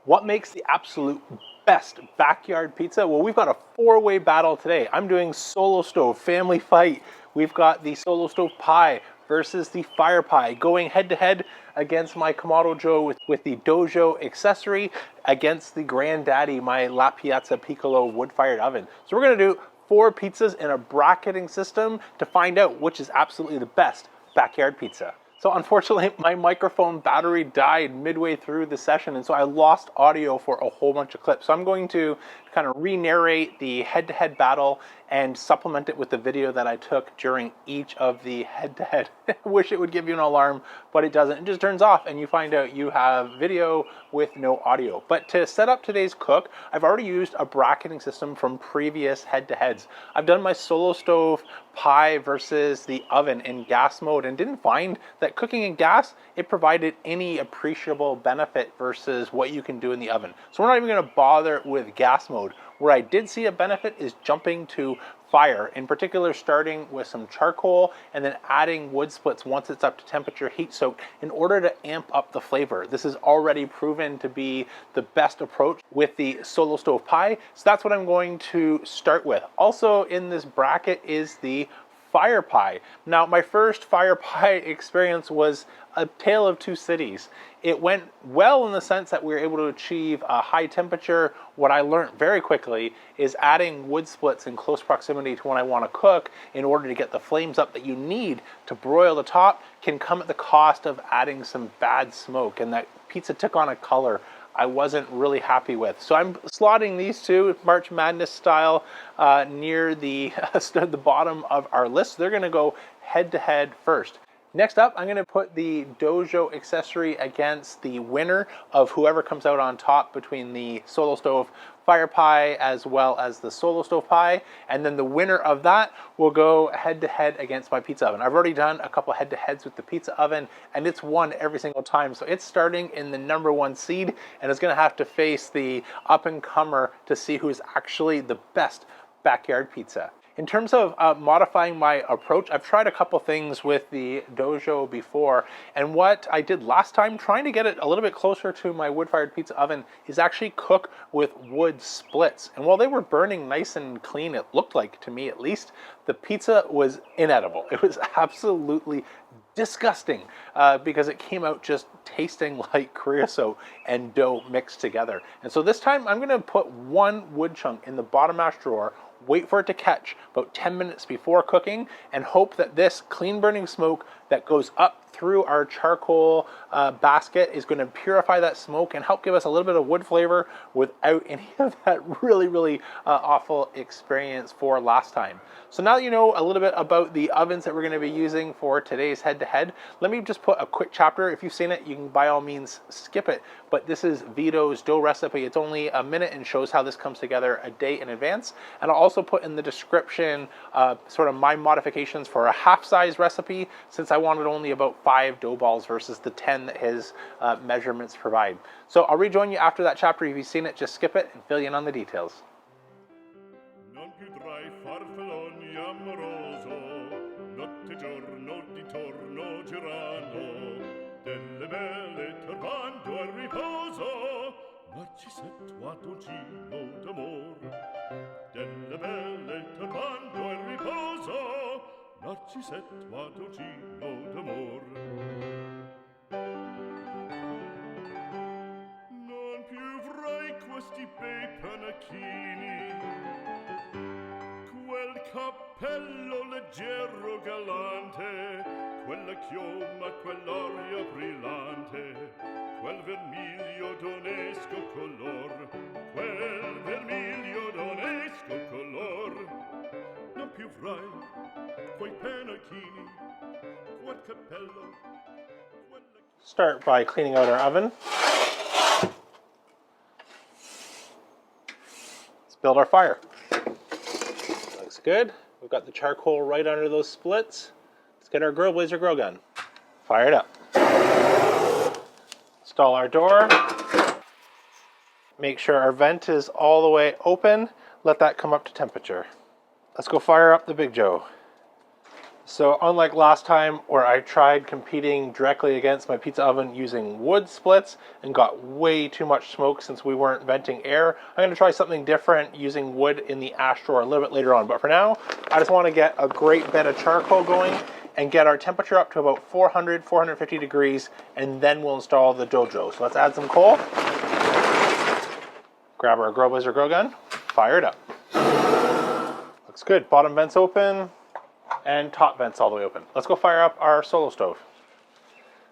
What makes the absolute best backyard pizza? Well, we've got a four-way battle today. I'm doing solo stove, family fight. We've got the solo stove pie versus the fire pie, going head to head against my Kamado Joe with the DoJoe accessory against the granddaddy, my LaPiazza Piccolo wood-fired oven. So we're gonna do 4 pizzas in a bracketing system to find out which is absolutely the best backyard pizza. So unfortunately, my microphone battery died midway through the session, and so I lost audio for a whole bunch of clips. So I'm going to kind of re-narrate the head-to-head battle and supplement it with the video that I took during each of the head-to-head. I wish it would give you an alarm, but it doesn't. It just turns off and you find out you have video with no audio. But to set up today's cook, I've already used a bracketing system from previous head-to-heads. I've done my solo stove pie versus the oven in gas mode and didn't find that cooking in gas, it provided any appreciable benefit versus what you can do in the oven. So we're not even gonna bother with gas mode. Where I did see a benefit is jumping to fire, in particular starting with some charcoal and then adding wood splits once it's up to temperature heat soaked in order to amp up the flavor. This is already proven to be the best approach with the solo stove pie, so that's what I'm going to start with. Also in this bracket is the fire pie. Now, my first fire pie experience was a tale of two cities. It went well in the sense that we were able to achieve a high temperature. What I learned very quickly is adding wood splits in close proximity to when I want to cook in order to get the flames up that you need to broil the top can come at the cost of adding some bad smoke, and that pizza took on a color I wasn't really happy with. So I'm slotting these two March Madness style near the bottom of our list. They're gonna go head to head first. Next up, I'm gonna put the DoJoe accessory against the winner of whoever comes out on top between the solo stove fire pie as well as the solo stove pie. And then the winner of that will go head to head against my pizza oven. I've already done a couple head to heads with the pizza oven and it's won every single time. So it's starting in the #1 seed and it's gonna have to face the up and comer to see who's actually the best backyard pizza. In terms of modifying my approach, I've tried a couple things with the DoJoe before, and what I did last time, trying to get it a little bit closer to my wood-fired pizza oven, is actually cook with wood splits. And while they were burning nice and clean, it looked like, to me at least, the pizza was inedible. It was absolutely disgusting because it came out just tasting like creosote and dough mixed together. And so this time I'm gonna put one wood chunk in the bottom mash drawer, wait for it to catch about 10 minutes before cooking, and hope that this clean burning smoke that goes up through our charcoal basket is going to purify that smoke and help give us a little bit of wood flavor without any of that really awful experience for last time. So now that you know a little bit about the ovens that we're going to be using for today's head-to-head, let me just put a quick chapter. If you've seen it, you can by all means skip it, but this is Vito's dough recipe. It's only a minute and shows how this comes together a day in advance. And I'll also put in the description sort of my modifications for a half-size recipe, since I wanted only about 5 dough balls versus the 10 that his measurements provide. So I'll rejoin you after that chapter. If you've seen it, just skip it and fill you in on the details. Non più tra I farfalloni amoroso, notte e giorno di torno girano, delle belle turbando al riposo, Narcisetto a dolcino d'amor. Delle belle turbando al riposo, Narcisetto a dolcino d'amor. Non più avrai questi bei panacchini, quel cappello leggero galante, quella chioma, quell'aria brillante, quel vermiglio d'onesco color, quel vermiglio d'onesco color. Non più avrai quei panacchini, quel cappello. Start by cleaning out our oven. Let's build our fire. Looks good. We've got the charcoal right under those splits. Let's get our grill blazer grill gun. Fire it up. Install our door. Make sure our vent is all the way open. Let that come up to temperature. Let's go fire up the Big Joe. So unlike last time where I tried competing directly against my pizza oven using wood splits and got way too much smoke since we weren't venting air, I'm going to try something different using wood in the ash drawer a little bit later on. But for now, I just want to get a great bed of charcoal going and get our temperature up to about 400, 450 degrees, and then we'll install the DoJoe. So let's add some coal, grab our Grill Blazer grill gun, fire it up. Looks good. Bottom vent's open and top vent's all the way open. Let's go fire up our Solo Stove.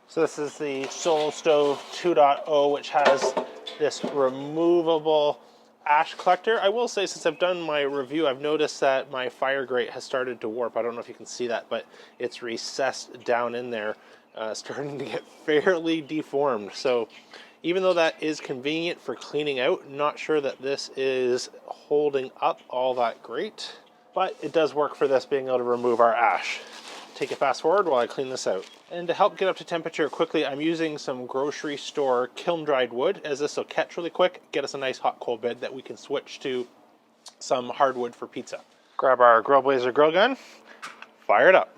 So this is the Solo Stove 2.0, which has this removable ash collector. I will say, since I've done my review, I've noticed that my fire grate has started to warp. I don't know if you can see that, but it's recessed down in there, starting to get fairly deformed. So even though that is convenient for cleaning out, not sure that this is holding up all that great, but it does work for this, being able to remove our ash. Take it fast forward while I clean this out. And to help get up to temperature quickly, I'm using some grocery store kiln dried wood, as this will catch really quick, get us a nice hot coal bed that we can switch to some hardwood for pizza. Grab our Grill Blazer grill gun, fire it up.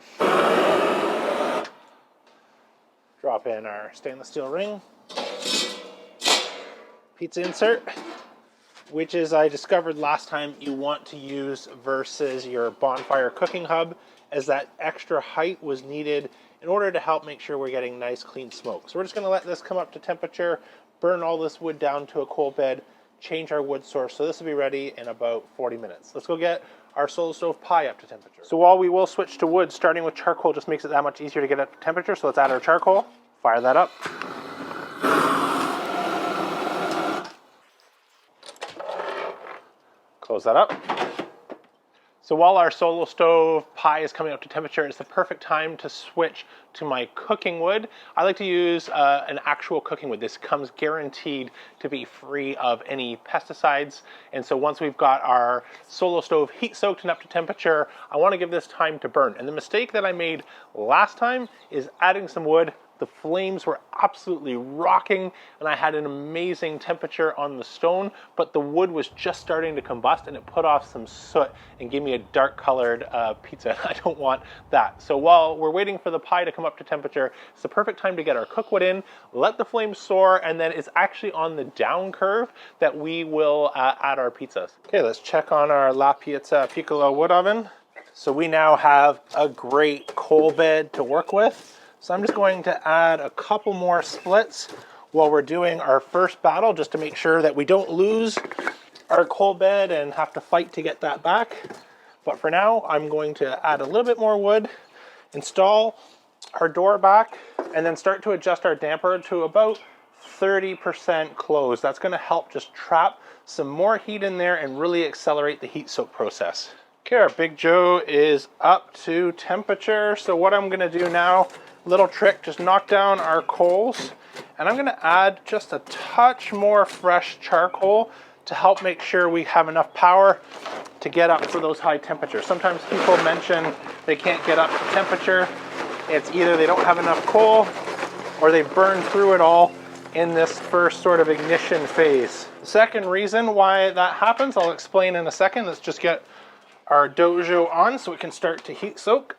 Drop in our stainless steel ring, pizza insert, which is, I discovered last time, you want to use versus your bonfire cooking hub, as that extra height was needed in order to help make sure we're getting nice clean smoke. So we're just going to let this come up to temperature, burn all this wood down to a coal bed, change our wood source. So this will be ready in about 40 minutes. Let's go get our Solo Stove pie up to temperature. So while we will switch to wood, starting with charcoal just makes it that much easier to get up to temperature. So let's add our charcoal, fire that up. Close that up. So while our Solo Stove pie is coming up to temperature, it's the perfect time to switch to my cooking wood. I like to use an actual cooking wood. This comes guaranteed to be free of any pesticides. And so once we've got our Solo Stove heat soaked and up to temperature, I want to give this time to burn. And the mistake that I made last time is adding some wood. The flames were absolutely rocking and I had an amazing temperature on the stone, but the wood was just starting to combust and it put off some soot and gave me a dark colored pizza. I don't want that. So while we're waiting for the pie to come up to temperature, it's the perfect time to get our cookwood in, let the flames soar, and then it's actually on the down curve that we will add our pizzas. Okay, let's check on our LaPiazza Wood Oven. So we now have a great coal bed to work with. So I'm just going to add a couple more splits while we're doing our first battle, just to make sure that we don't lose our coal bed and have to fight to get that back. But for now, I'm going to add a little bit more wood, install our door back, and then start to adjust our damper to about 30% closed. That's going to help just trap some more heat in there and really accelerate the heat soak process. Okay, our Big Joe is up to temperature. So what I'm going to do now, little trick, just knock down our coals, and I'm going to add just a touch more fresh charcoal to help make sure we have enough power to get up for those high temperatures. Sometimes people mention they can't get up to temperature. It's either they don't have enough coal or they burn through it all in this first sort of ignition phase. The second reason why that happens, I'll explain in a second. Let's just get our DoJoe on so it can start to heat soak.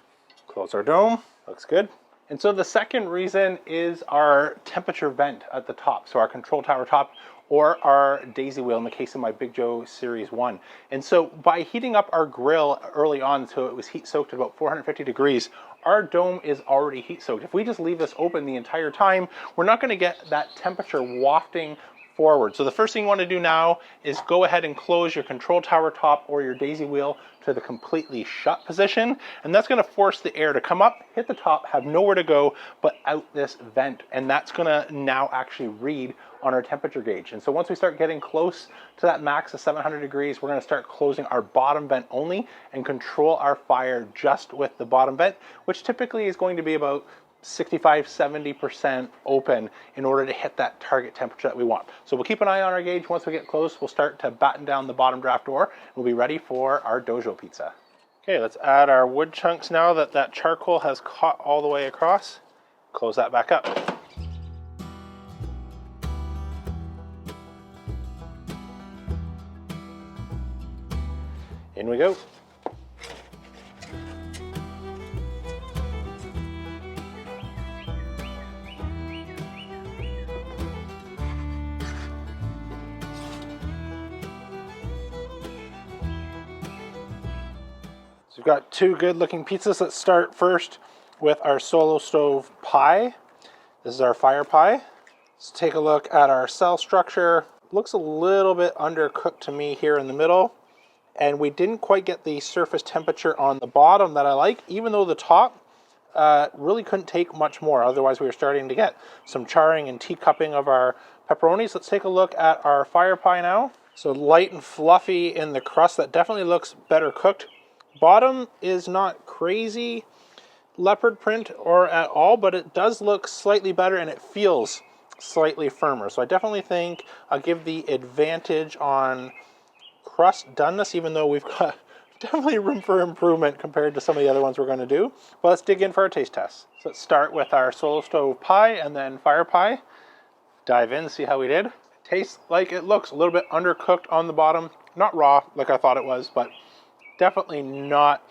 Close our dome, looks good. And so the second reason is our temperature vent at the top. So our Kontrol Tower top, or our daisy wheel in the case of my Big Joe Series 1. And so by heating up our grill early on, so it was heat soaked at about 450 degrees, our dome is already heat soaked. If we just leave this open the entire time, we're not going to get that temperature wafting forward. So the first thing you want to do now is go ahead and close your Kontrol Tower top or your daisy wheel to the completely shut position, and that's going to force the air to come up, hit the top, have nowhere to go but out this vent, and that's going to now actually read on our temperature gauge. And so once we start getting close to that max of 700 degrees, we're going to start closing our bottom vent only and control our fire just with the bottom vent, which typically is going to be about 65–70% open in order to hit that target temperature that we want. So we'll keep an eye on our gauge. Once we get close, we'll start to batten down the bottom draft door. We'll be ready for our DoJoe pizza. Okay, let's add our wood chunks now that that charcoal has caught all the way across. Close that back up. In we go. So we've got two good looking pizzas. Let's start first with our solo stove pie. This is our fire pie. Let's take a look at our cell structure. Looks a little bit undercooked to me here in the middle. And we didn't quite get the surface temperature on the bottom that I like, even though the top really couldn't take much more. Otherwise we were starting to get some charring and teacupping of our pepperonis. Let's take a look at our fire pie now. So light and fluffy in the crust. That definitely looks better cooked. Bottom is not crazy leopard print or at all, but it does look slightly better and it feels slightly firmer. So I definitely think I'll give the advantage on crust doneness, even though we've got definitely room for improvement compared to some of the other ones we're going to do. But let's dig in for our taste test. So let's start with our solo stove pie and then fire pie. Dive in, see how we did. Tastes like it looks a little bit undercooked on the bottom. Not raw like I thought it was, but definitely not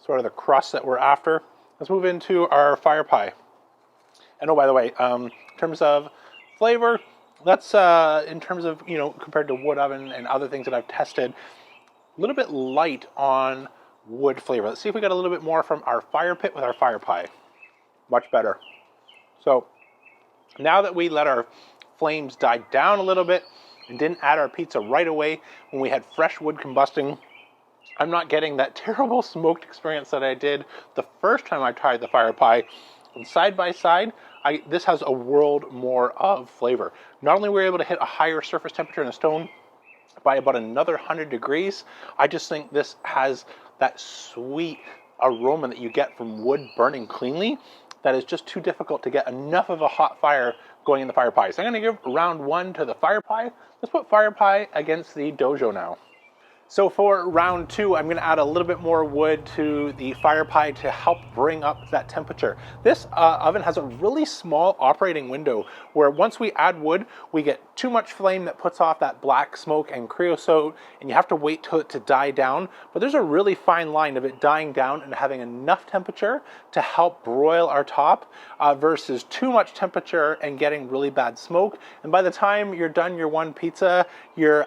sort of the crust that we're after. Let's move into our fire pie. And oh, by the way, in terms of flavor, that's in terms of, you know, compared to wood oven and other things that I've tested, a little bit light on wood flavor. Let's see if we got a little bit more from our fire pit with our fire pie. Much better. So now that we let our flames die down a little bit and didn't add our pizza right away when we had fresh wood combusting, I'm not getting that terrible smoked experience that I did the first time I tried the fire pie. And side by side, this has a world more of flavor. Not only were we able to hit a higher surface temperature in the stone by about another 100 degrees, I just think this has that sweet aroma that you get from wood burning cleanly that is just too difficult to get enough of a hot fire going in the fire pie. So I'm going to give round one to the fire pie. Let's put fire pie against the DoJoe now. So for round two, I'm going to add a little bit more wood to the fire pie to help bring up that temperature. This oven has a really small operating window where once we add wood, we get too much flame that puts off that black smoke and creosote, and you have to wait till it to die down. But there's a really fine line of it dying down and having enough temperature to help broil our top versus too much temperature and getting really bad smoke. And by the time you're done your one pizza, your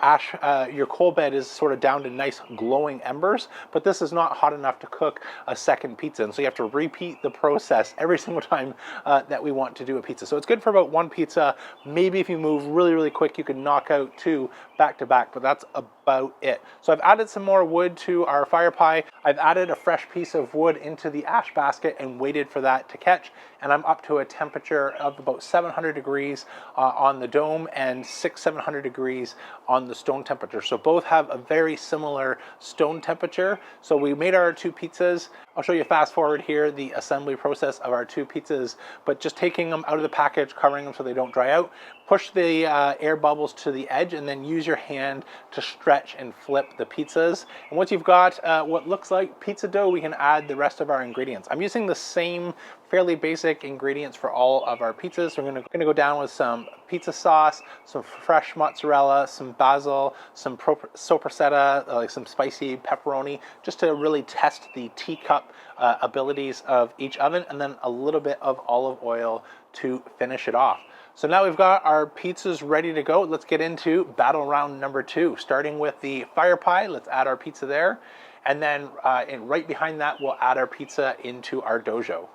coal bed is sort of down to nice glowing embers, but this is not hot enough to cook a second pizza, and so you have to repeat the process every single time that we want to do a pizza. So it's good for about one pizza. Maybe if you move really quick, you can knock out two back to back, but that's about it. So I've added some more wood to our fire pie. I've added a fresh piece of wood into the ash basket and waited for that to catch, and I'm up to a temperature of about 700 degrees on the dome and 600-700 degrees on the stone temperature. So both have a very similar stone temperature. So we made our two pizzas. I'll show you fast forward here the assembly process of our two pizzas, but just taking them out of the package, covering them so they don't dry out, push the air bubbles to the edge, and then use your hand to stretch and flip the pizzas. And once you've got what looks like pizza dough, we can add the rest of our ingredients. I'm using the same fairly basic ingredients for all of our pizzas. So we're gonna go down with some pizza sauce, some fresh mozzarella, some basil, some soppressata, like some spicy pepperoni, just to really test the teacup abilities of each oven, and then a little bit of olive oil to finish it off. So now we've got our pizzas ready to go. Let's get into battle round number two. Starting with the fire pie, let's add our pizza there. And then right behind that, we'll add our pizza into our DoJoe.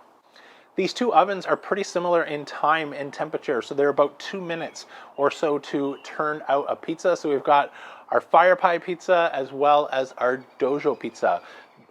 These two ovens are pretty similar in time and temperature, so they're about 2 minutes or so to turn out a pizza. So we've got our fire pie pizza as well as our DoJoe pizza.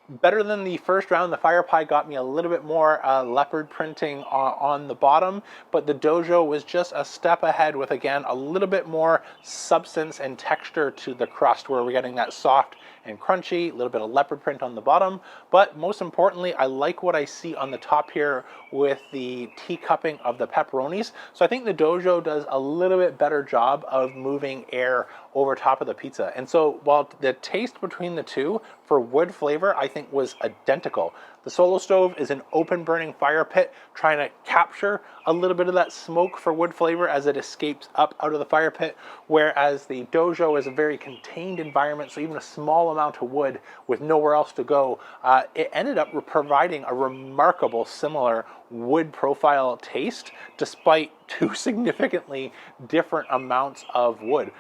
Better than the first round, the fire pie got me a little bit more leopard printing on the bottom, but the DoJoe was just a step ahead with, again, a little bit more substance and texture to the crust, where we're getting that soft and crunchy, a little bit of leopard print on the bottom. But most importantly, I like what I see on the top here with the teacupping of the pepperonis. So I think the DoJoe does a little bit better job of moving air over top of the pizza. And so while the taste between the two for wood flavor, I think was identical. The Solo Stove is an open burning fire pit trying to capture a little bit of that smoke for wood flavor as it escapes up out of the fire pit, whereas the DoJoe is a very contained environment, so even a small amount of wood with nowhere else to go, it ended up providing a remarkable similar wood profile taste despite two significantly different amounts of wood.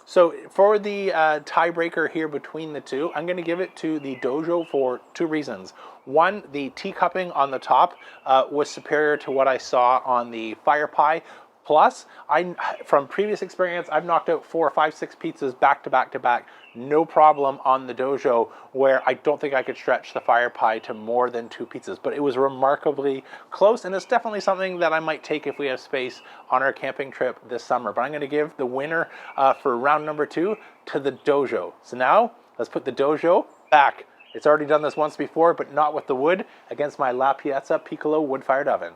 So for the tiebreaker here between the two, I'm going to give it to the DoJoe for two reasons. One, the teacupping on the top was superior to what I saw on the fire pie. Plus, from previous experience, I've knocked out 4, 5, 6 pizzas back to back to back, no problem on the DoJoe, where I don't think I could stretch the fire pie to more than 2 pizzas. But it was remarkably close, and it's definitely something that I might take if we have space on our camping trip this summer. But I'm going to give the winner for round number 2 to the DoJoe. So now, let's put the DoJoe back. It's already done this once before, but not with the wood, against my LaPiazza Piccolo wood-fired oven.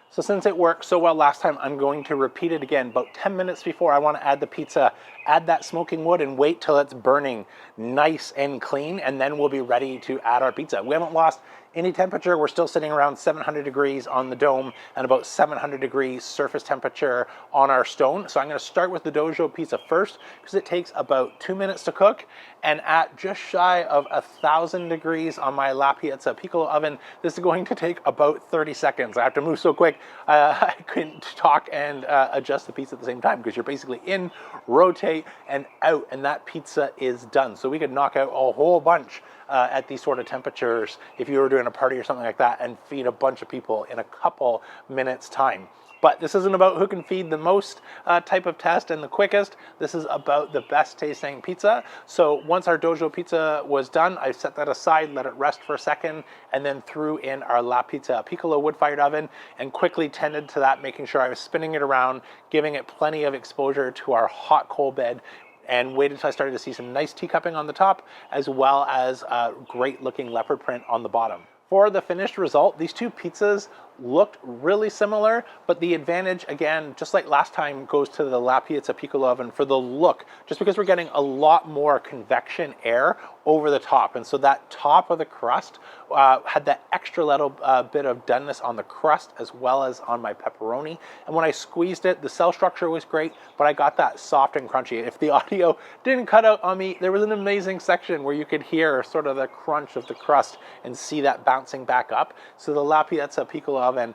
So since it worked so well last time, I'm going to repeat it again. About 10 minutes before I want to add the pizza, add that smoking wood and wait till it's burning nice and clean, and then we'll be ready to add our pizza. We haven't lost any temperature. We're still sitting around 700 degrees on the dome and about 700 degrees surface temperature on our stone. So I'm going to start with the DoJoe pizza first because it takes about 2 minutes to cook, and at just shy of 1,000 degrees on my LaPiazza Piccolo oven, this is going to take about 30 seconds. I have to move so quick I couldn't talk and adjust the pizza at the same time, because you're basically in, rotate, and out, and that pizza is done. So we could knock out a whole bunch at these sort of temperatures if you were doing a party or something like that, and feed a bunch of people in a couple minutes time. But this isn't about who can feed the most type of test and the quickest. This is about the best tasting pizza. So once our DoJoe pizza was done, I set that aside, let it rest for a second, and then threw in our LaPiazza Piccolo wood-fired oven and quickly tended to that, making sure I was spinning it around, giving it plenty of exposure to our hot coal bed, and waited until I started to see some nice teacupping on the top, as well as great looking leopard print on the bottom. For the finished result, these two pizzas looked really similar, but the advantage, again, just like last time, goes to the LaPiazza Piccolo oven for the look, just because we're getting a lot more convection air over the top. And so that top of the crust had that extra little bit of doneness on the crust as well as on my pepperoni. And when I squeezed it, the cell structure was great, but I got that soft and crunchy. If the audio didn't cut out on me, there was an amazing section where you could hear sort of the crunch of the crust and see that bouncing back up. So the LaPiazza Piccolo oven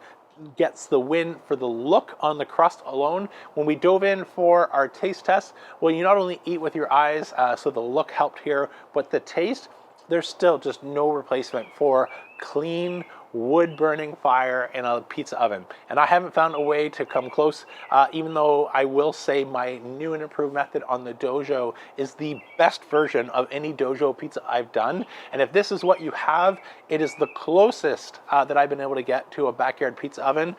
gets the win for the look on the crust alone. When we dove in for our taste test, well, you not only eat with your eyes, so the look helped here, but the taste, there's still just no replacement for clean wood burning fire in a pizza oven. And I haven't found a way to come close, even though I will say my new and improved method on the DoJoe is the best version of any DoJoe pizza I've done. And if this is what you have, it is the closest that I've been able to get to a backyard pizza oven.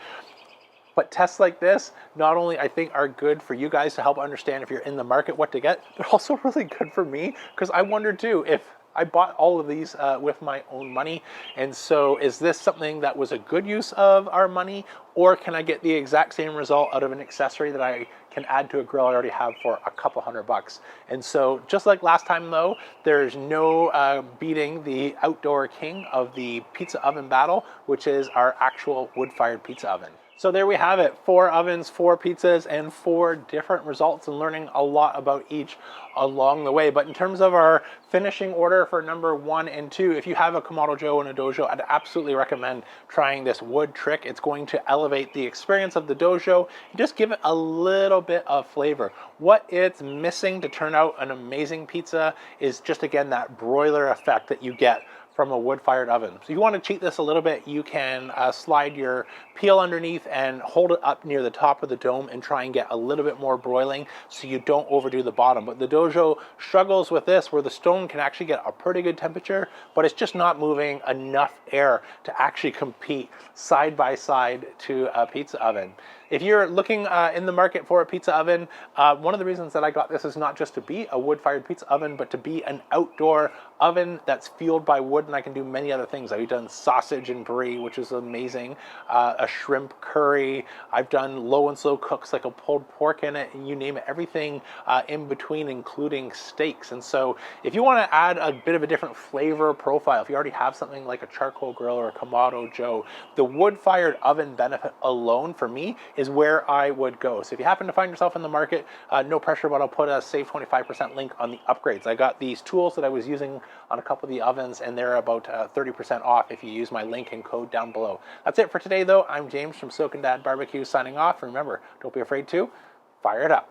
But tests like this, not only I think are good for you guys to help understand if you're in the market what to get, they're also really good for me, because I wonder too, if I bought all of these with my own money, and so is this something that was a good use of our money, or can I get the exact same result out of an accessory that I can add to a grill I already have for a couple $100? And so just like last time though, there's no beating the outdoor king of the pizza oven battle, which is our actual wood-fired pizza oven. So there we have it, 4 ovens, 4 pizzas, and 4 different results, and learning a lot about each along the way. But in terms of our finishing order for number 1 and 2, if you have a Kamado Joe and a DoJoe, I'd absolutely recommend trying this wood trick. It's going to elevate the experience of the DoJoe and just give it a little bit of flavor. What it's missing to turn out an amazing pizza is just, again, that broiler effect that you get from a wood-fired oven. So if you want to cheat this a little bit, you can slide your peel underneath and hold it up near the top of the dome and try and get a little bit more broiling so you don't overdo the bottom. But the DoJoe struggles with this, where the stone can actually get a pretty good temperature, but it's just not moving enough air to actually compete side by side to a pizza oven. If you're looking in the market for a pizza oven, one of the reasons that I got this is not just to be a wood-fired pizza oven, but to be an outdoor oven that's fueled by wood, and I can do many other things. I've done sausage and brie, which is amazing, a shrimp curry. I've done low and slow cooks like a pulled pork in it, and you name it, everything in between, including steaks. And so if you want to add a bit of a different flavor profile, if you already have something like a charcoal grill or a Kamado Joe, the wood-fired oven benefit alone for me is where I would go. So if you happen to find yourself in the market, no pressure, but I'll put a save 25% link on the upgrades. I got these tools that I was using on a couple of the ovens, and they're about 30% off if you use my link and code down below. That's it for today though. I'm James from Soak and Dad Barbecue signing off. Remember, don't be afraid to fire it up.